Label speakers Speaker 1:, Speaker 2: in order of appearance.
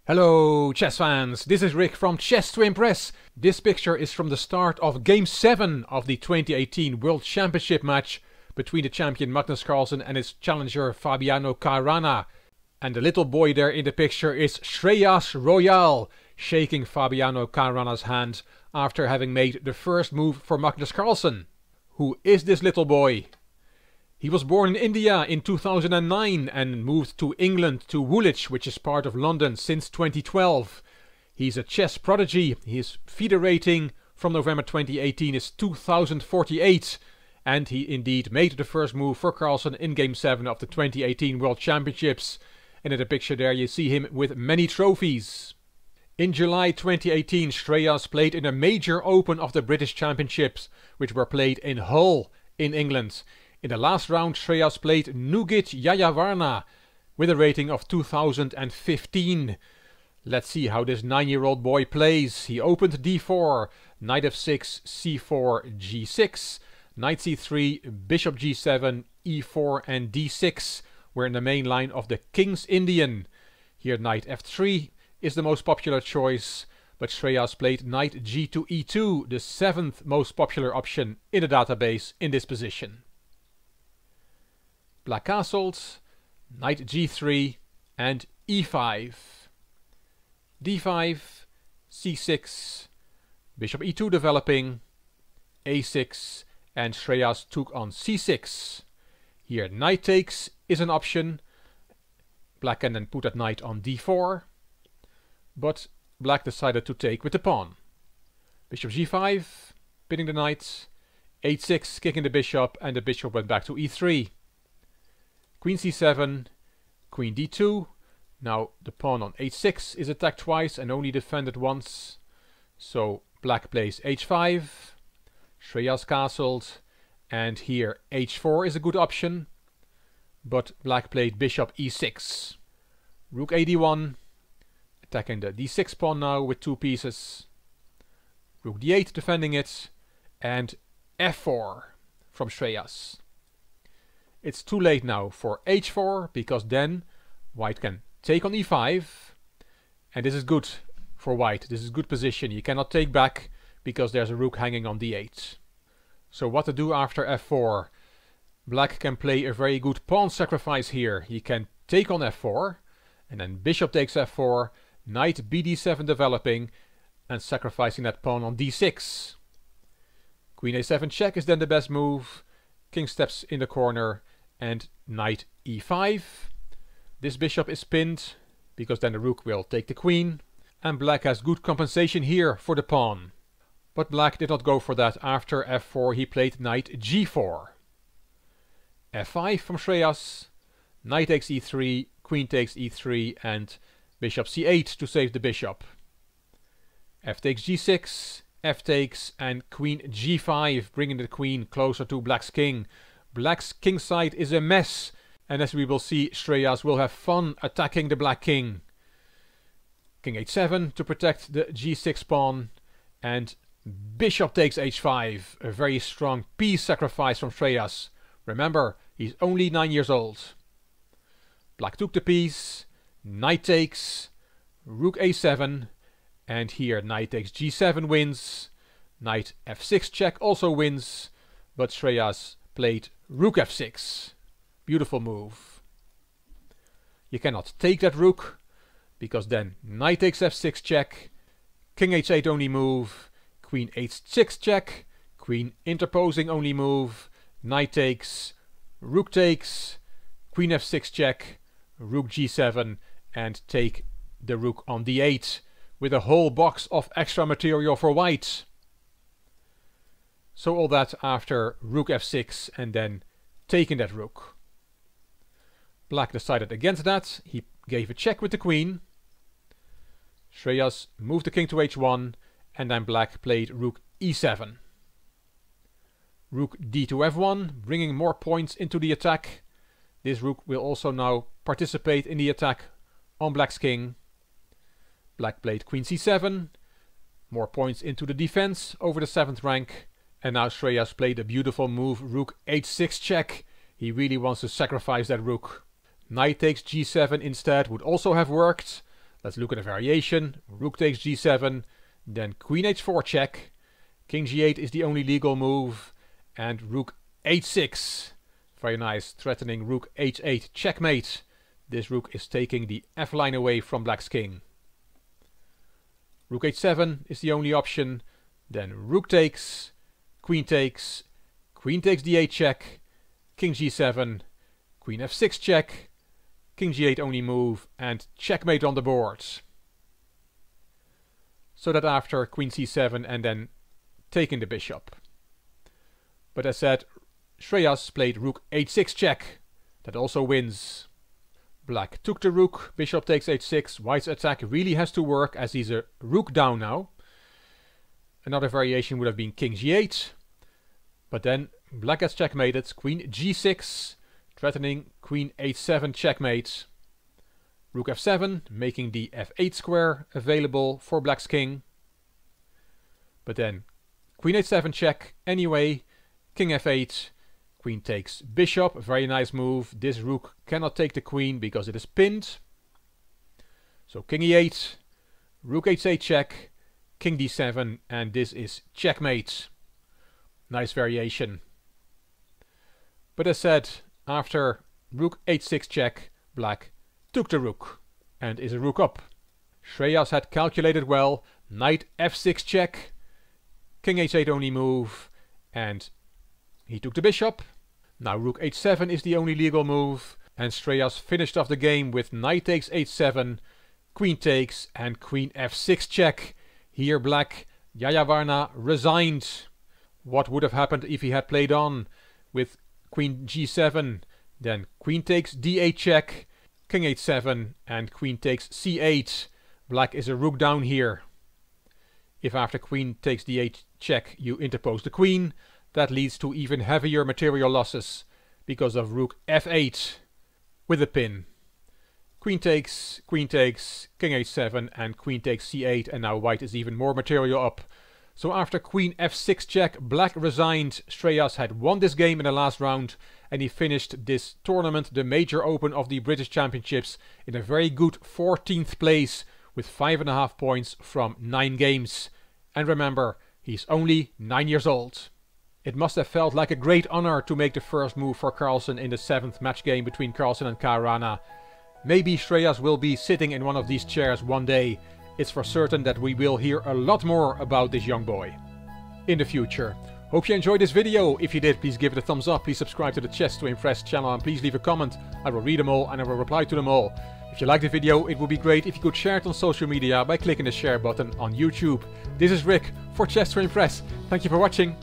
Speaker 1: Hello chess fans, this is Rick from Chess to Impress. This picture is from the start of Game 7 of the 2018 World Championship match between the champion Magnus Carlsen and his challenger Carlsen-Caruana. And the little boy there in the picture is Shreyas Royal, shaking Carlsen-Caruana's hand after having made the first move for Magnus Carlsen. Who is this little boy? He was born in India in 2009 and moved to England to Woolwich, which is part of London, since 2012. He's a chess prodigy. His FIDE rating from November 2018 is 2048. And he indeed made the first move for Carlsen in Game 7 of the 2018 World Championships. And in the picture there you see him with many trophies. In July 2018, Shreyas played in a major open of the British Championships, which were played in Hull in England. In the last round, Shreyas played Nugith Jayawarna with a rating of 2015. Let's see how this 9-year-old boy plays. He opened d4, knight f6, c4, g6, knight c3, bishop g7, e4 and d6 were in the main line of the King's Indian. Here knight f3 is the most popular choice, but Shreyas played knight g to e2, the 7th most popular option in the database in this position. Black castled, knight g3 and e5, d5, c6, bishop e2 developing, a6, and Shreyas took on c6. Here knight takes is an option. Black can then put that knight on d4, but black decided to take with the pawn. Bishop g5, pinning the knight, h6, kicking the bishop, and the bishop went back to e3. Queen c7, queen d2. Now the pawn on h6 is attacked twice and only defended once. So black plays h5, Shreyas castled, and here h4 is a good option. But black played bishop e6. Rook ad1, attacking the d6 pawn now with 2 pieces. Rook d8 defending it, and f4 from Shreyas. It's too late now for h4, because then white can take on e5, and this is good for white. This is good position. You cannot take back because there's a rook hanging on d8. So what to do after f4? Black can play a very good pawn sacrifice here. He can take on f4, and then bishop takes f4, knight bd7 developing, and sacrificing that pawn on d6. Queen a7 check is then the best move. King steps in the corner, and knight e5. This bishop is pinned, because then the rook will take the queen, and black has good compensation here for the pawn. But black did not go for that. After f4 he played knight g4. f5 from Shreyas, knight takes e3, queen takes e3, and bishop c8 to save the bishop. F takes g6, f takes, and queen g5, bringing the queen closer to black's king. Black's king side is a mess, and as we will see, Shreyas will have fun attacking the black king. King h7 to protect the g6 pawn, and bishop takes h5, a very strong piece sacrifice from Shreyas. Remember, he's only 9 years old. Black took the piece, knight takes, rook a7, and here knight takes g7 wins, knight f6 check also wins, but Shreyas played rook f6. Beautiful move. You cannot take that rook, because then knight takes f6 check, king h8 only move, queen h6 check, queen interposing only move, knight takes, rook takes, queen f6 check, rook g7, and take the rook on d8 with a whole box of extra material for white. So all that after rook f6 and then taking that rook. Black decided against that. He gave a check with the queen. Shreyas moved the king to h1, and then black played rook e7. Rook d to f1, bringing more points into the attack. This rook will also now participate in the attack on black's king. Black played queen c7, more points into the defense over the 7th rank. And now Shreyas played a beautiful move, rook h6 check. He really wants to sacrifice that rook. Knight takes g7 instead would also have worked, Let's look at a variation. Rook takes g7, then queen h4 check. King g8 is the only legal move, and rook h6. Very nice, threatening rook h8 checkmate. This rook is taking the f-line away from black's king. Rook h7 is the only option. Then rook takes, queen takes d8 check, king g7, queen f6 check, king g8 only move, and checkmate on the board. So that after queen c7 and then taking the bishop. But as said, Shreyas played rook h6 check. That also wins. Black took the rook, bishop takes h6. White's attack really has to work as he's a rook down now. Another variation would have been king g8. But then black gets checkmated, queen g6, threatening queen h7 checkmate. Rook f7, making the f8 square available for black's king. But then queen h7 check anyway, king f8, queen takes bishop, a very nice move. This rook cannot take the queen because it is pinned. So king e8, rook h8 check, king d7, and this is checkmate. Nice variation. But as said, after rook h6 check, black took the rook and is a rook up. Shreyas had calculated well, knight f6 check, king h8 only move, and he took the bishop. Now rook h7 is the only legal move, and Shreyas finished off the game with knight takes h7, queen takes, and queen f6 check. Here black, Jayawarna, resigned. What would have happened if he had played on with queen g7, then queen takes d8 check, king h7, and queen takes c8. Black is a rook down here. If after queen takes d8 check you interpose the queen, that leads to even heavier material losses because of rook f8 with a pin. Queen takes, king h7, and queen takes c8, and now white is even more material up. So after queen f6 check, black resigned. Shreyas had won this game in the last round, and he finished this tournament, the Major Open of the British Championships, in a very good 14th place with 5.5 points from 9 games. And remember, he's only 9 years old. It must have felt like a great honor to make the first move for Carlsen in the 7th match game between Carlsen and Caruana. Maybe Shreyas will be sitting in one of these chairs one day. It's for certain that we will hear a lot more about this young boy in the future. Hope you enjoyed this video. If you did, please give it a thumbs up. Please subscribe to the Chess to Impress channel and please leave a comment. I will read them all and I will reply to them all. If you liked the video, it would be great if you could share it on social media by clicking the share button on YouTube. This is Rick for Chess to Impress. Thank you for watching.